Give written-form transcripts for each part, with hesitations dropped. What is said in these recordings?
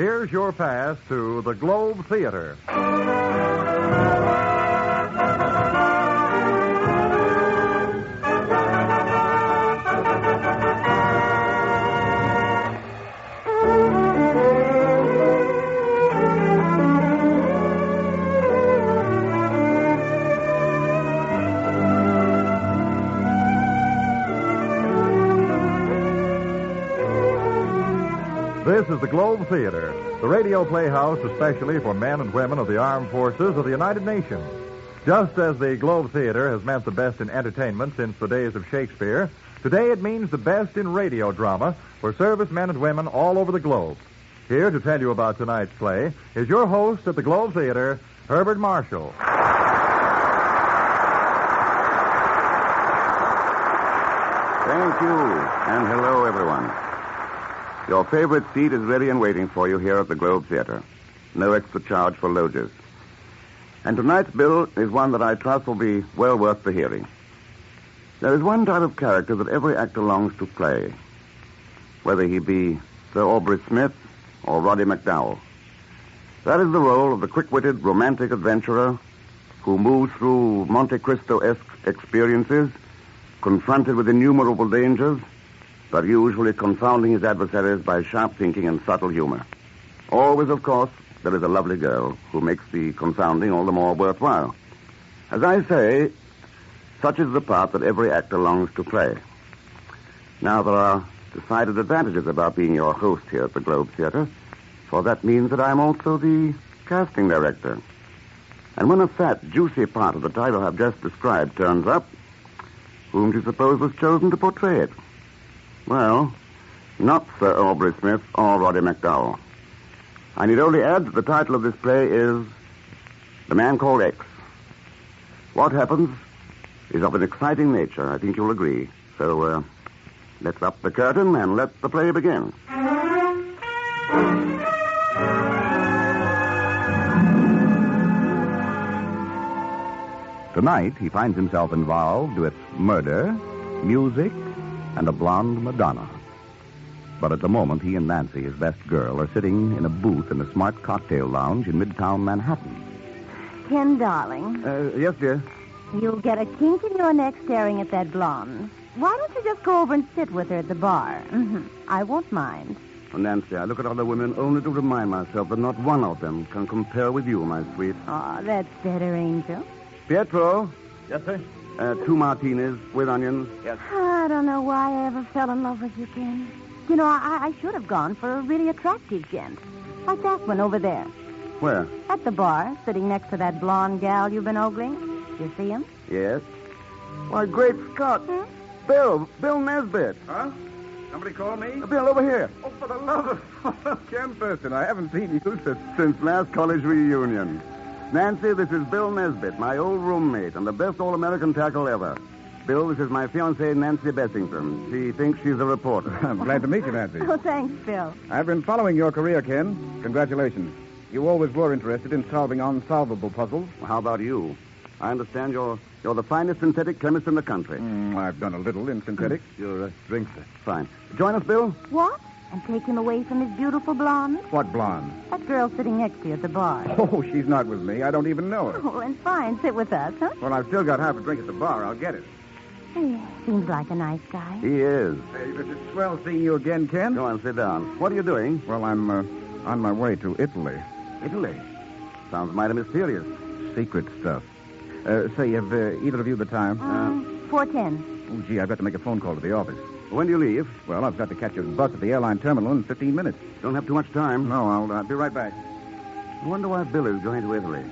here's your pass to the Globe Theater. This is the Globe Theater, the radio playhouse especially for men and women of the armed forces of the United Nations. Just as the Globe Theater has meant the best in entertainment since the days of Shakespeare, today it means the best in radio drama for servicemen and women all over the globe. Here to tell you about tonight's play is your host at the Globe Theater, Herbert Marshall. Thank you, and hello, everyone. Your favorite seat is ready and waiting for you here at the Globe Theater. No extra charge for loges. And tonight's bill is one that I trust will be well worth the hearing. There is one type of character that every actor longs to play, whether he be Sir Aubrey Smith or Roddy McDowell. That is the role of the quick-witted, romantic adventurer who moves through Monte Cristo-esque experiences, confronted with innumerable dangers, but usually confounding his adversaries by sharp thinking and subtle humor. Always, of course, there is a lovely girl who makes the confounding all the more worthwhile. As I say, such is the part that every actor longs to play. Now, there are decided advantages about being your host here at the Globe Theater, for that means that I'm also the casting director. And when a fat, juicy part of the title I've just described turns up, whom do you suppose was chosen to portray it? Well, not Sir Aubrey Smith or Roddy McDowell. I need only add that the title of this play is The Man Called X. What happens is of an exciting nature, I think you'll agree. So, let's up the curtain and let the play begin. Tonight, he finds himself involved with murder, music, and a blonde Madonna. But at the moment, he and Nancy, his best girl, are sitting in a booth in a smart cocktail lounge in Midtown Manhattan. Ken, darling. Yes, dear. You'll get a kink in your neck staring at that blonde. Why don't you just go over and sit with her at the bar? I won't mind. Oh, Nancy, I look at other women only to remind myself that not one of them can compare with you, my sweet. Oh, that's better, Angel. Pietro. Yes, sir? 2 martinis with onions. Yes. I don't know why I ever fell in love with you, Ken. You know, I should have gone for a really attractive gent. Like that one over there. Where? At the bar, sitting next to that blonde gal you've been ogling. You see him? Yes. Why, great Scott. Bill Nesbitt. Huh? Somebody call me? Bill, over here. Oh, for the love of Ken Thurston, I haven't seen you Since last college reunion. Nancy, this is Bill Nesbitt, my old roommate, and the best all-American tackle ever. Bill, this is my fiancée, Nancy Bessington. She thinks she's a reporter. I'm glad to meet you, Nancy. Oh, thanks, Bill. I've been following your career, Ken. Congratulations. You always were interested in solving unsolvable puzzles. Well, how about you? I understand you're the finest synthetic chemist in the country. I've done a little in synthetics. Your drinks, fine. Join us, Bill. What? And take him away from his beautiful blonde? What blonde? That girl sitting next to you at the bar. Oh, she's not with me. I don't even know her. Oh, and fine. Sit with us, huh? Well, I've still got half a drink at the bar. I'll get it. Hey, seems like a nice guy. He is. Hey, it's swell seeing you again, Ken. Go on, sit down. What are you doing? Well, I'm on my way to Italy. Italy. Sounds mighty mysterious. Secret stuff. Say, have either of you the time? 4:10. Oh, gee, I've got to make a phone call to the office. When do you leave? Well, I've got to catch a bus at the airline terminal in 15 minutes. Don't have too much time. No, I'll be right back. I wonder why Bill is going to Italy.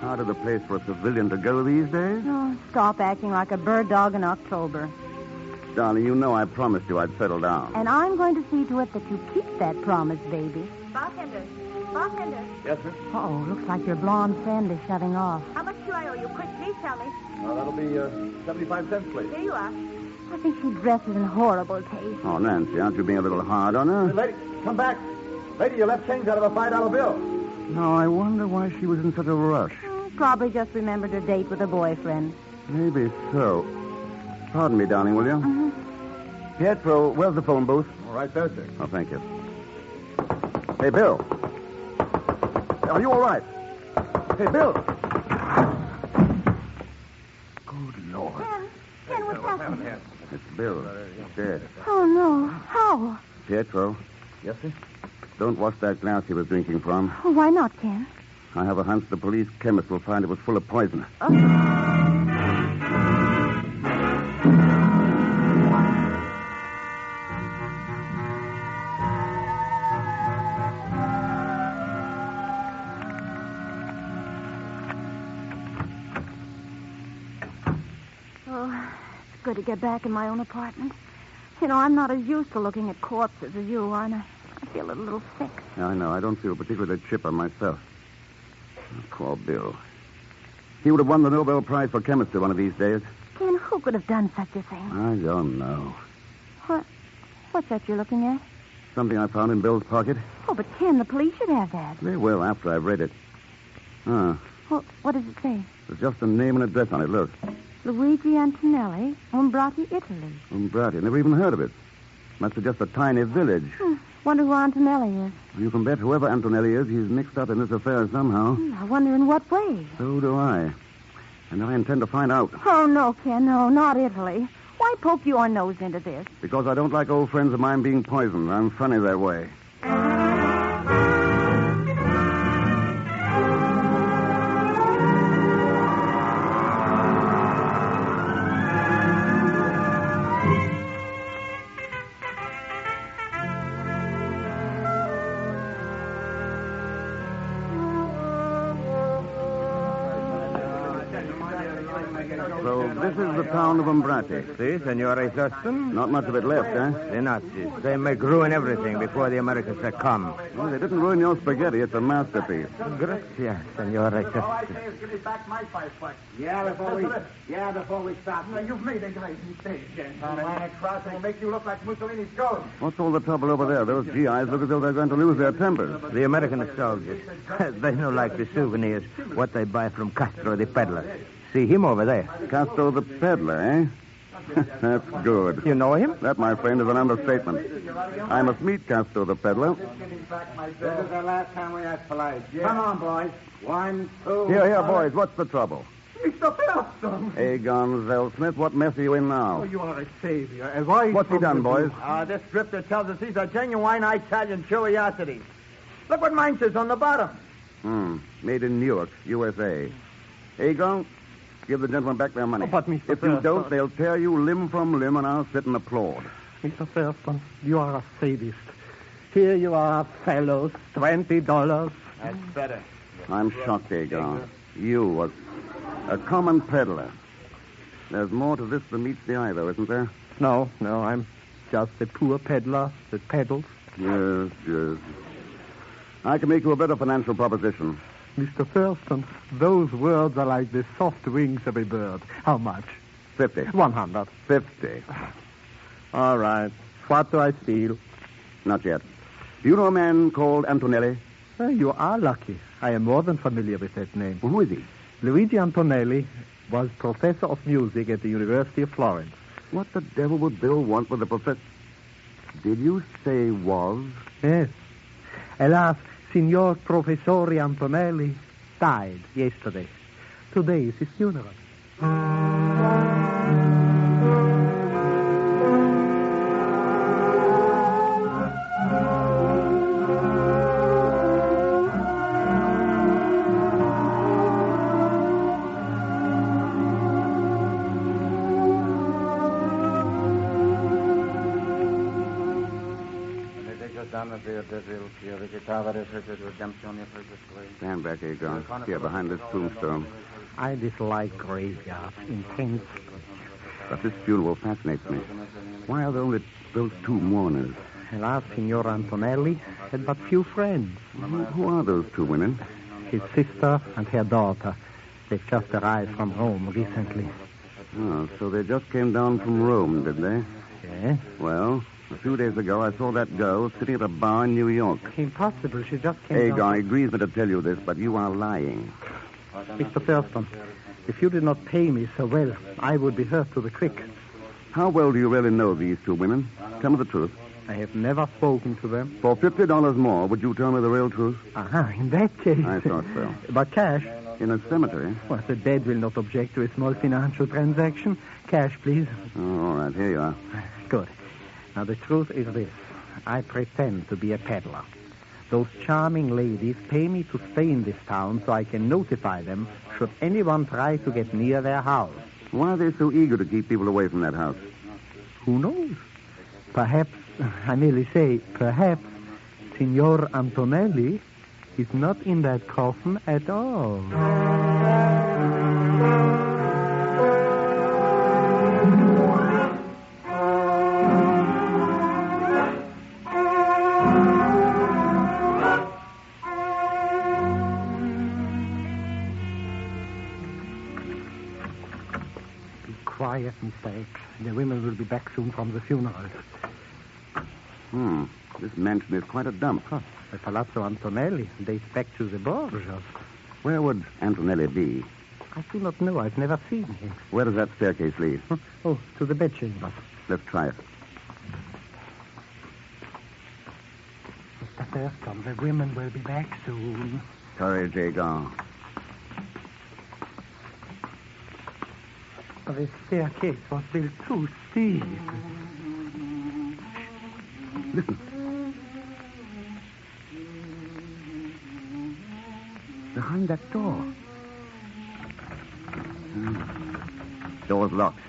Harder the place for a civilian to go these days. Oh, stop acting like a bird dog in October. Darling, you know I promised you I'd settle down. And I'm going to see to it that you keep that promise, baby. Bartender. Yes, sir? Oh, looks like your blonde friend is shutting off. How much do I owe you? Quick, please tell me. That'll be 75 cents, please. Here you are. I think she dresses in horrible taste. Oh, Nancy, aren't you being a little hard on her? Lady, come back. Lady, you left change out of a $5 bill. No, I wonder why she was in such a rush. Probably just remembered her date with a boyfriend. Maybe so. Pardon me, darling, will you? Pietro, where's the phone booth? All right there, sir. Oh, thank you. Hey, Bill. Are you all right? Hey, Bill. Good Lord. Ken, what's happened? It's Bill. He's dead. Oh, no. How? Pietro, Yes, sir? don't wash that glass he was drinking from. Oh, why not, Ken? I have a hunch the police chemist will find it was full of poison. Oh, it's good to get back in my own apartment. You know, I'm not as used to looking at corpses as you are, and I feel a little sick. Yeah, I know. I don't feel particularly chipper myself. Poor Bill. He would have won the Nobel Prize for chemistry one of these days. Ken, who could have done such a thing? I don't know. What's that you're looking at? Something I found in Bill's pocket. Oh, but Ken, the police should have that. They will after I've read it. Well, what does it say? There's just a name and address on it. Look. Luigi Antonelli, Umbrati, Italy. Umbrati. Never even heard of it. Must be just a tiny village. Wonder who Antonelli is. You can bet whoever Antonelli is, he's mixed up in this affair somehow. I wonder in what way. So do I. And I intend to find out. Oh, no, Ken, no, not Italy. Why poke your nose into this? Because I don't like old friends of mine being poisoned. I'm funny that way. So this is the town of Umbrati. See, Senor Thurston? Not much of it left, eh? The Nazis. They make ruin everything before the Americans succumb. Well, they didn't ruin your spaghetti. It's a masterpiece. Gracias, Senor Thurston. Give me back my 5 bucks. Before we stop. You've made a great mistake, gentlemen. That cross will make you look like Mussolini's ghost. What's all the trouble over there? Those GIs look as though they're going to lose their tempers. The American soldiers. They know like the souvenirs, what they buy from Castro the peddler. See him over there. Castro the peddler, eh? That's good. You know him? That, my friend, is an understatement. I must meet Castro the peddler. This is the last time we act polite. Come on, boys. 1, 2... Here, boys. What's the trouble? Mr. Thurston! Pegon Zellschmidt, what mess are you in now? Oh, you are a savior. As I What's he done, boys? This drifter tells us he's a genuine Italian curiosity. Look what mine says on the bottom. Made in Newark, USA. Pegon, give the gentlemen back their money. Oh, but, Mr. If you Thurston... don't, they'll tear you limb from limb, and I'll sit and applaud. Mr. Thurston, you are a sadist. Here you are, fellows, $20. That's better. I'm shocked, Pegon. You, a common peddler. There's more to this than meets the eye, though, isn't there? No, I'm just a poor peddler that peddles. Yes. I can make you a better financial proposition. Mr. Thurston, those words are like the soft wings of a bird. How much? 50. 100. 50. All right. What do I steal? Not yet. Do you know a man called Antonelli? You are lucky. I am more than familiar with that name. Well, who is he? Luigi Antonelli was professor of music at the University of Florence. What the devil would Bill want with a professor? Did you say was? Yes. Alas, Signor Professore Antonelli died yesterday. Today is his funeral. Stand back, Egon. Here, behind this tombstone. I dislike graveyards intensely. But this funeral fascinates me. Why are there only those two mourners? Alas, Signor Antonelli had but few friends. Who are those two women? His sister and her daughter. They've just arrived from Rome recently. Oh, so they just came down from Rome, did they? Yes. Well, a few days ago, I saw that girl sitting at a bar in New York. Impossible. She just came Egon, down... it grieves me to tell you this, but you are lying. Mr. Thurston, if you did not pay me so well, I would be hurt to the quick. How well do you really know these two women? Tell me the truth. I have never spoken to them. For $50 more, would you tell me the real truth? In that case. I thought so. But cash? In a cemetery? Well, the dead will not object to a small financial transaction. Cash, please. Oh, all right, here you are. Good. Now, the truth is this. I pretend to be a peddler. Those charming ladies pay me to stay in this town so I can notify them should anyone try to get near their house. Why are they so eager to keep people away from that house? Who knows? Perhaps, I merely say, perhaps, Signor Antonelli is not in that coffin at all. Be quiet, Mr. X. The women will be back soon from the funeral. This mansion is quite a dump. The Palazzo Antonelli dates back to the Borgias. Where would Antonelli be? I do not know. I've never seen him. Where does that staircase lead? Oh, to the bedchamber. Let's try it. Mr. Thurston, the women will be back soon. Courage, Egon. The staircase was built too steep. Listen. Behind that door. Door's locked.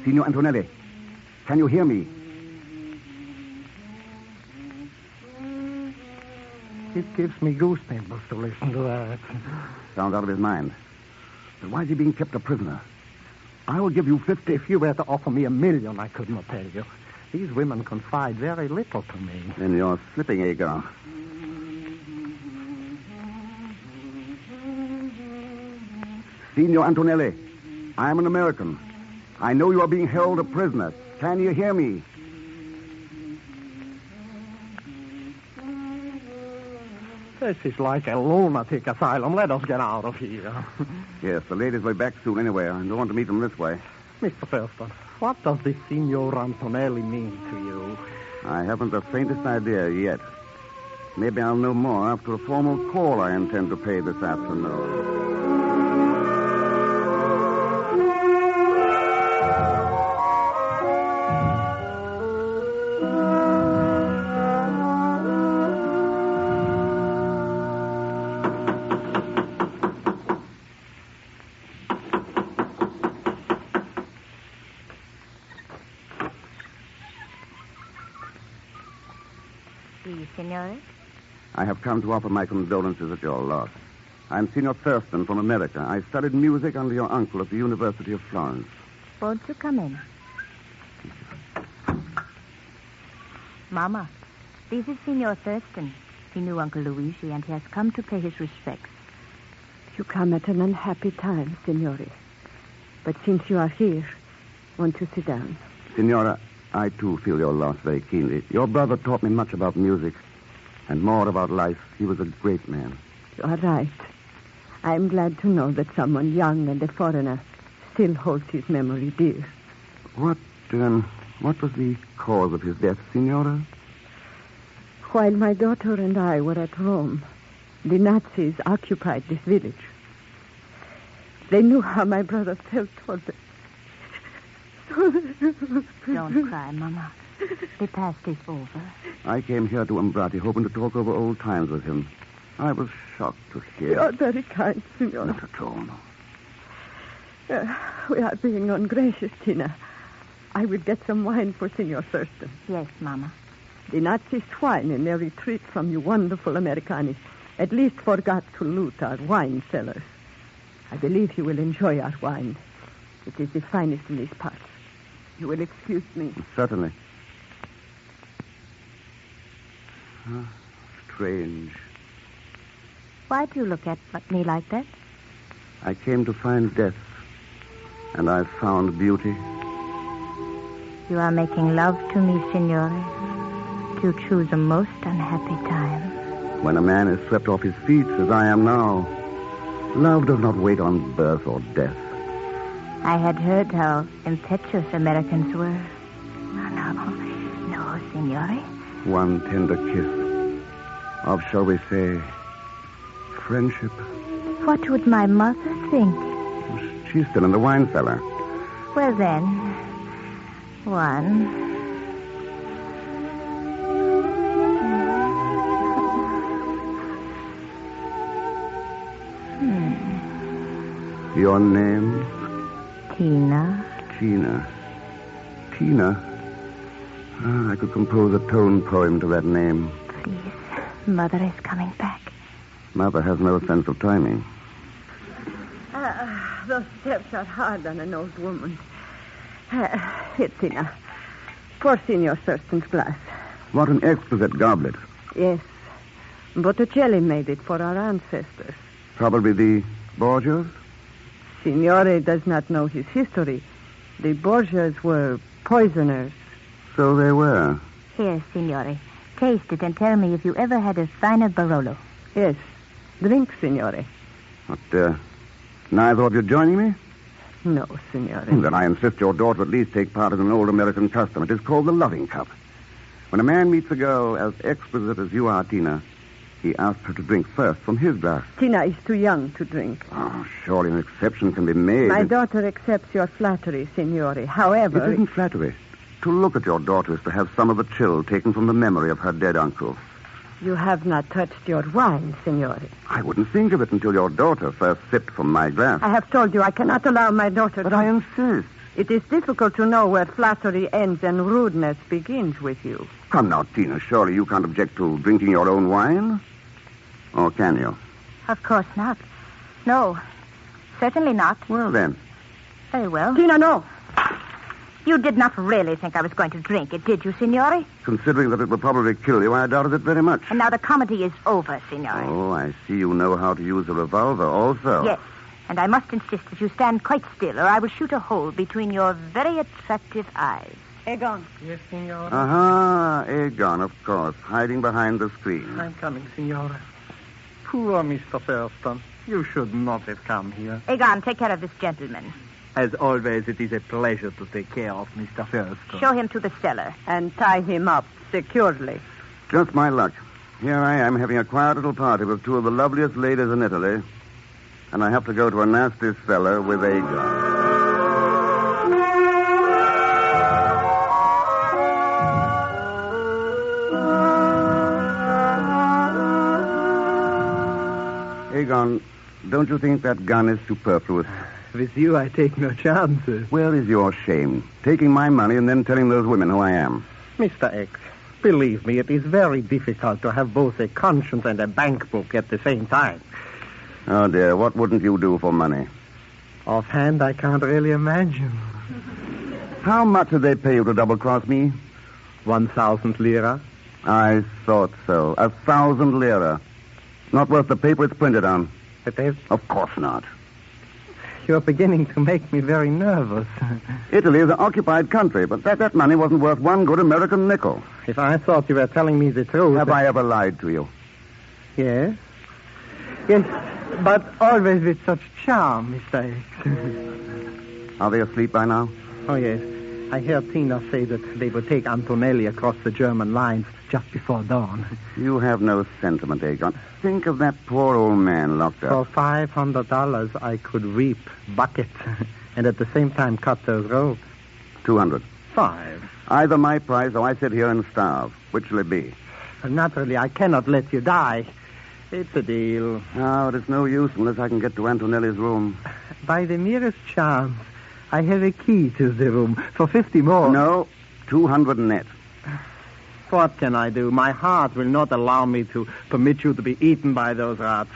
Signor Antonelli, can you hear me? It gives me goosebumps to listen to that. Sounds out of his mind. But why is he being kept a prisoner? I will give you 50. If you were to offer me $1 million, I could not tell you. These women confide very little to me. Then you're slipping, Egon. Signor Antonelli, I am an American. I know you are being held a prisoner. Can you hear me? This is like a lunatic asylum. Let us get out of here. Yes, the ladies will be back soon anyway. I don't want to meet them this way. Mr. Thurston, what does this Signor Antonelli mean to you? I haven't the faintest idea yet. Maybe I'll know more after a formal call I intend to pay this afternoon. Signore? I have come to offer my condolences at your loss. I'm Signor Thurston from America. I studied music under your uncle at the University of Florence. Won't you come in? Mama, this is Signor Thurston. He knew Uncle Luigi, and he has come to pay his respects. You come at an unhappy time, Signore. But since you are here, won't you sit down? Signora, I too feel your loss very keenly. Your brother taught me much about music and more about life. He was a great man. You are right. I'm glad to know that someone young and a foreigner still holds his memory dear. What was the cause of his death, Signora? While my daughter and I were at Rome, the Nazis occupied this village. They knew how my brother felt toward them. Don't cry, Mama. The past is over. I came here to Umbrati hoping to talk over old times with him. I was shocked to hear. You are very kind, Signor. Not at all. We are being ungracious, Tina. I will get some wine for Signor Thurston. Yes, Mama. The Nazi swine in their retreat from you wonderful Americani at least forgot to loot our wine cellars. I believe you will enjoy our wine. It is the finest in these parts. You will excuse me. Certainly. Strange. Why do you look at me like that? I came to find death, and I found beauty. You are making love to me, Signore. You choose a most unhappy time. When a man is swept off his feet, as I am now, love does not wait on birth or death. I had heard how impetuous Americans were. No, signore. One tender kiss of, shall we say, friendship. What would my mother think? She's still in the wine cellar. Well, then, one. Your name? Tina. Tina. I could compose a tone poem to that name. Please, Mother is coming back. Mother has no sense of timing. Those steps are hard on an old woman. Here, Tina. Pour Signor Thurston's glass. What an exquisite goblet. Yes. Botticelli made it for our ancestors. Probably the Borgias? Signore does not know his history. The Borgias were poisoners. So they were. Here, signore. Taste it and tell me if you ever had a finer Barolo. Yes. Drink, Signore. What, neither of you joining me? No, Signore. Then I insist your daughter at least take part in an old American custom. It is called the loving cup. When a man meets a girl as exquisite as you are, Tina, he asks her to drink first from his glass. Tina is too young to drink. Oh, surely an exception can be made. My daughter accepts your flattery, Signore. However... It isn't flattery. To look at your daughter is to have some of the chill taken from the memory of her dead uncle. You have not touched your wine, Signore. I wouldn't think of it until your daughter first sipped from my glass. I have told you I cannot allow my daughter But I insist. It is difficult to know where flattery ends and rudeness begins with you. Come now, Tina. Surely you can't object to drinking your own wine? Or can you? Of course not. No, certainly not. Well, then. Very well. Tina, no. You did not really think I was going to drink it, did you, signore? Considering that it would probably kill you, I doubted it very much. And now the comedy is over, signore. Oh, I see you know how to use a revolver also. Yes, and I must insist that you stand quite still, or I will shoot a hole between your very attractive eyes. Egon. Yes, signore. Aha, Egon, of course, hiding behind the screen. I'm coming, signore. Poor Mr. Thurston. You should not have come here. Egon, take care of this gentleman. As always, it is a pleasure to take care of Mr. Thurston. Show him to the cellar. And tie him up securely. Just my luck. Here I am having a quiet little party with two of the loveliest ladies in Italy. And I have to go to a nasty cellar with Egon. Egon, don't you think that gun is superfluous? With you, I take no chances. Where is your shame? Taking my money and then telling those women who I am. Mr. X, believe me, it is very difficult to have both a conscience and a bank book at the same time. Oh, dear, what wouldn't you do for money? Offhand, I can't really imagine. How much did they pay you to double-cross me? 1,000 lira. I thought so. 1,000 lira. Not worth the paper it's printed on. But they've... Of course not. You're beginning to make me very nervous. Italy is an occupied country, but that money wasn't worth one good American nickel. If I thought you were telling me the truth... Have I ever lied to you? Yes. Yes, but always with such charm, Mr. X. Are they asleep by now? Oh, yes. I heard Tina say that they would take Antonelli across the German lines just before dawn. You have no sentiment, Egon. Think of that poor old man locked For up. $500, I could reap buckets and at the same time cut those ropes. 200. 5. Either my price or I sit here and starve. Which will it be? Naturally, I cannot let you die. It's a deal. No, it is no use unless I can get to Antonelli's room. By the merest chance, I have a key to the room for 50 more. No, 200 net. What can I do? My heart will not allow me to permit you to be eaten by those rats.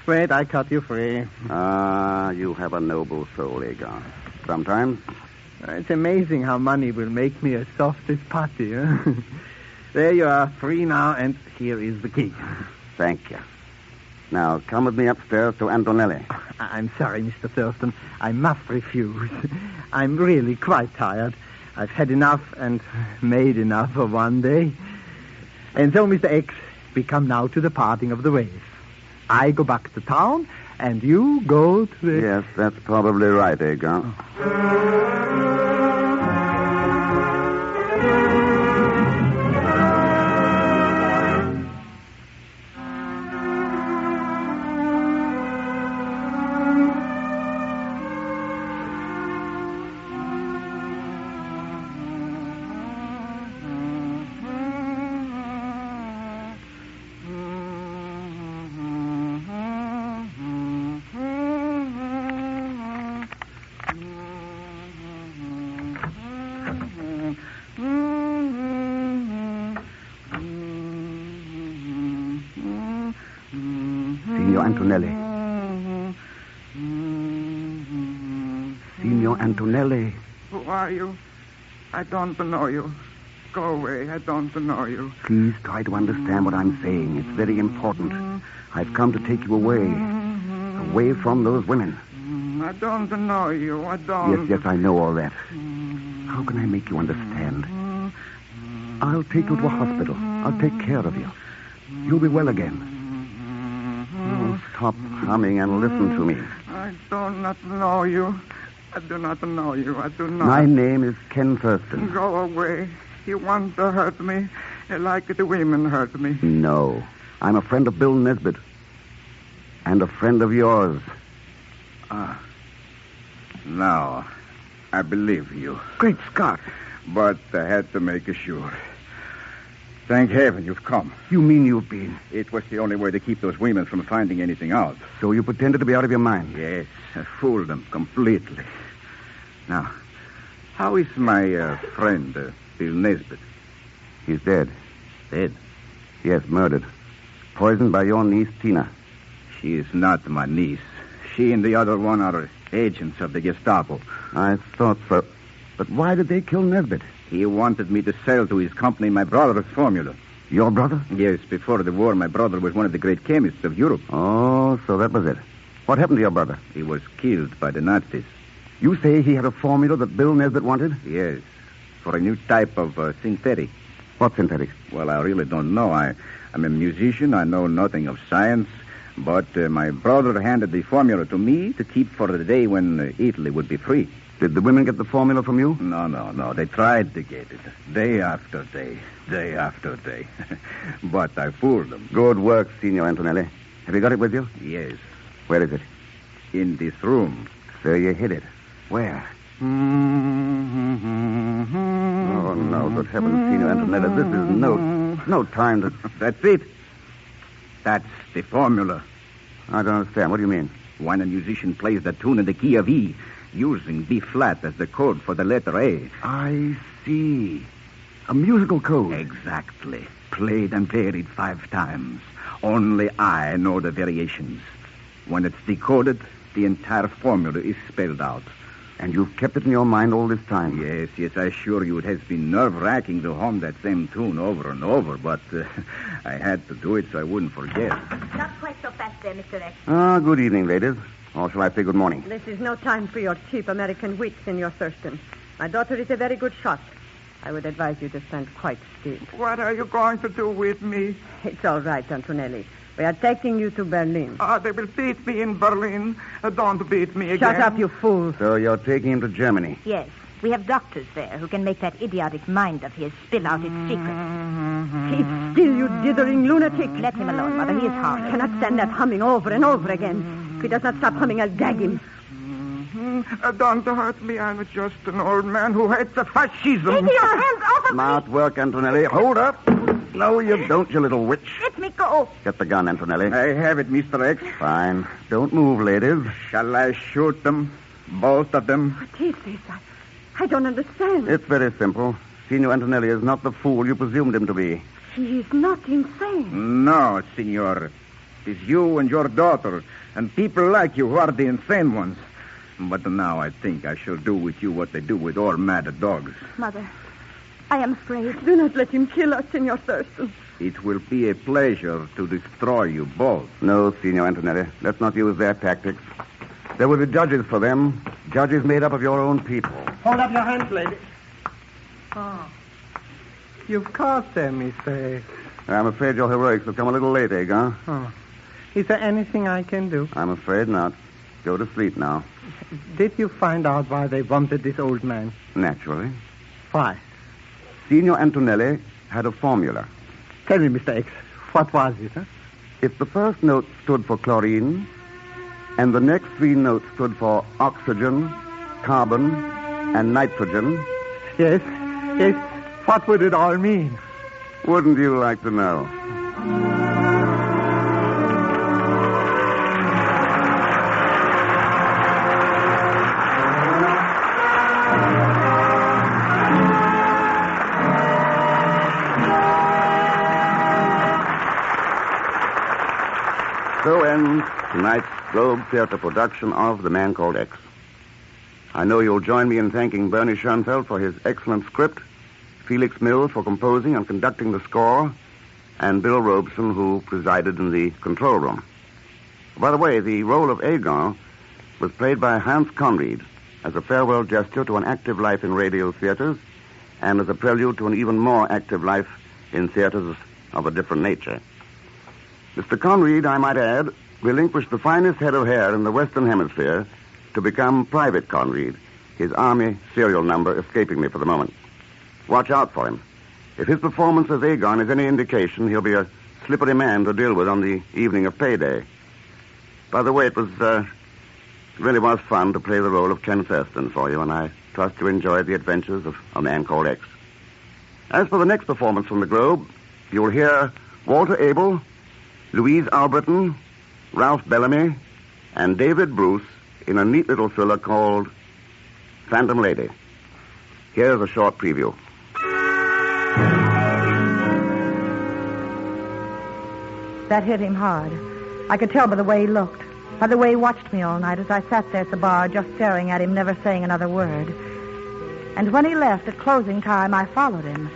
Wait, I cut you free. Ah, you have a noble soul, Egon. Sometimes. It's amazing how money will make me as soft as putty. Huh? There you are, free now, and here is the key. Thank you. Now, come with me upstairs to Antonelli. I'm sorry, Mr. Thurston. I must refuse. I'm really quite tired. I've had enough and made enough for one day. And so, Mr. X, we come now to the parting of the ways. I go back to town, and you go to the... Yes, that's probably right, Egon. Signor Antonelli. Signor Antonelli. Who are you? I don't know you. Go away. I don't know you. Please try to understand what I'm saying. It's very important. I've come to take you away. Away from those women. I don't know you. I don't. Yes, I know all that. How can I make you understand? I'll take you to a hospital. I'll take care of you. You'll be well again. Oh, stop humming and listen to me. I do not know you. I do not know you. I do not. My name is Ken Thurston. Go away. You want to hurt me like the women hurt me. No. I'm a friend of Bill Nesbitt. And a friend of yours. Now, I believe you. Great Scott. But I had to make sure. Thank heaven you've come. You mean you've been? It was the only way to keep those women from finding anything out. So you pretended to be out of your mind? Yes, I fooled them completely. Now, how is my friend, Bill Nesbitt? He's dead. Dead? Yes, murdered. Poisoned by your niece, Tina. She is not my niece. She and the other one are agents of the Gestapo. I thought so. But why did they kill Nesbitt? He wanted me to sell to his company my brother's formula. Your brother? Yes, before the war, my brother was one of the great chemists of Europe. Oh, so that was it. What happened to your brother? He was killed by the Nazis. You say he had a formula that Bill Nesbitt wanted? Yes, for a new type of synthetic. What synthetic? Well, I really don't know. I'm a musician. I know nothing of science. But my brother handed the formula to me to keep for the day when Italy would be free. Did the women get the formula from you? No. They tried to get it. Day after day. Day after day. But I fooled them. Good work, Signor Antonelli. Have you got it with you? Yes. Where is it? In this room. So you hid it. Where? Oh, no, good heavens, Signor Antonelli. This is no time to... That's it. That's the formula. I don't understand. What do you mean? When a musician plays the tune in the key of E, using B flat as the code for the letter A. I see. A musical code. Exactly. Played and varied 5 times. Only I know the variations. When it's decoded, the entire formula is spelled out. And you've kept it in your mind all this time? Yes, I assure you it has been nerve-wracking to hum that same tune over and over, but I had to do it so I wouldn't forget. Not quite so fast there, Mr. X. Good evening, ladies. Or shall I say good morning? This is no time for your cheap American wit, Senor Thurston. My daughter is a very good shot. I would advise you to stand quite still. What are you going to do with me? It's all right, Antonelli. We are taking you to Berlin. They will beat me in Berlin. Don't beat me again. Shut up, you fool. So you're taking him to Germany? Yes. We have doctors there who can make that idiotic mind of his spill out its secrets. Keep still, you dithering lunatic. Let him alone, Mother. He is I harmless. cannot stand that humming over and over again. If he does not stop humming, I'll gag him. Don't hurt me. I'm just an old man who hates the fascism. Take your hands off of me! Smart work, Antonelli. Hold up. No, you don't, you little witch. Let me go. Get the gun, Antonelli. I have it, Mr. X. Fine. Don't move, ladies. Shall I shoot them? Both of them? What is this? I don't understand. It's very simple. Signor Antonelli is not the fool you presumed him to be. He is not insane. No, Signor. It is you and your daughter and people like you who are the insane ones. But now I think I shall do with you what they do with all mad dogs. Mother, I am afraid. Do not let him kill us, Senor Thurston. It will be a pleasure to destroy you both. No, Signor Antonelli. Let's not use their tactics. There will be judges for them. Judges made up of your own people. Hold up your hands, lady. You've caught them, Mr. X. I'm afraid your heroics have come a little late, huh? Is there anything I can do? I'm afraid not. Go to sleep now. Did you find out why they wanted this old man? Naturally. Why? Signor Antonelli had a formula. Tell me, Mr. X, what was it, huh? If the first note stood for chlorine, and the next 3 notes stood for oxygen, carbon, and nitrogen... Yes. What would it all mean? Wouldn't you like to know? So friends, tonight's Globe Theater production of The Man Called X. I know you'll join me in thanking Bernie Schoenfeld for his excellent script, Felix Mills for composing and conducting the score, and Bill Robeson, who presided in the control room. By the way, the role of Aegon was played by Hans Conried as a farewell gesture to an active life in radio theaters and as a prelude to an even more active life in theaters of a different nature. Mr. Conried, I might add, relinquished the finest head of hair in the Western Hemisphere to become Private Conried, his Army serial number escaping me for the moment. Watch out for him. If his performance as Aegon is any indication, he'll be a slippery man to deal with on the evening of payday. By the way, it really was fun to play the role of Ken Thurston for you, and I trust you enjoyed the adventures of A Man Called X. As for the next performance from the Globe, you'll hear Walter Abel, Louise Alberton, Ralph Bellamy, and David Bruce in a neat little thriller called Phantom Lady. Here's a short preview. That hit him hard. I could tell by the way he looked, by the way he watched me all night as I sat there at the bar just staring at him, never saying another word. And when he left at closing time, I followed him.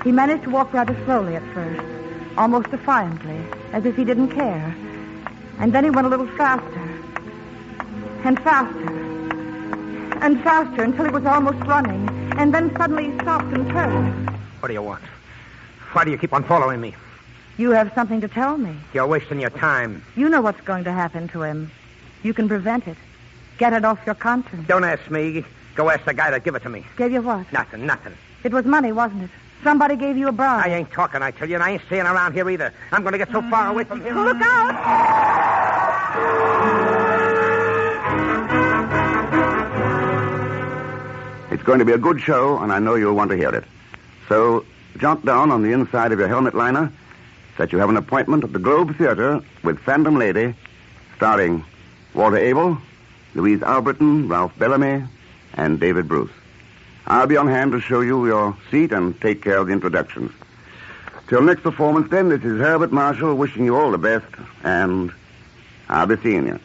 He managed to walk rather slowly at first, almost defiantly, as if he didn't care. And then he went a little faster, and faster, and faster until he was almost running. And then suddenly he stopped and turned. What do you want? Why do you keep on following me? You have something to tell me. You're wasting your time. You know what's going to happen to him. You can prevent it. Get it off your conscience. Don't ask me. Go ask the guy that give it to me. Gave you what? Nothing. It was money, wasn't it? Somebody gave you a bribe. I ain't talking, I tell you, and I ain't staying around here either. I'm going to get so far away from here. Look out! It's going to be a good show, and I know you'll want to hear it. So, jot down on the inside of your helmet liner that you have an appointment at the Globe Theater with Phantom Lady, starring Walter Abel, Louise Alberton, Ralph Bellamy, and David Bruce. I'll be on hand to show you your seat and take care of the introductions. Till next performance, then, this is Herbert Marshall wishing you all the best, and I'll be seeing you.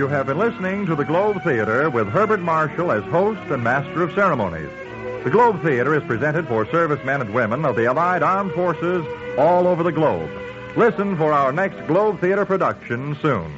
You have been listening to the Globe Theater with Herbert Marshall as host and master of ceremonies. The Globe Theater is presented for servicemen and women of the Allied Armed Forces all over the globe. Listen for our next Globe Theater production soon.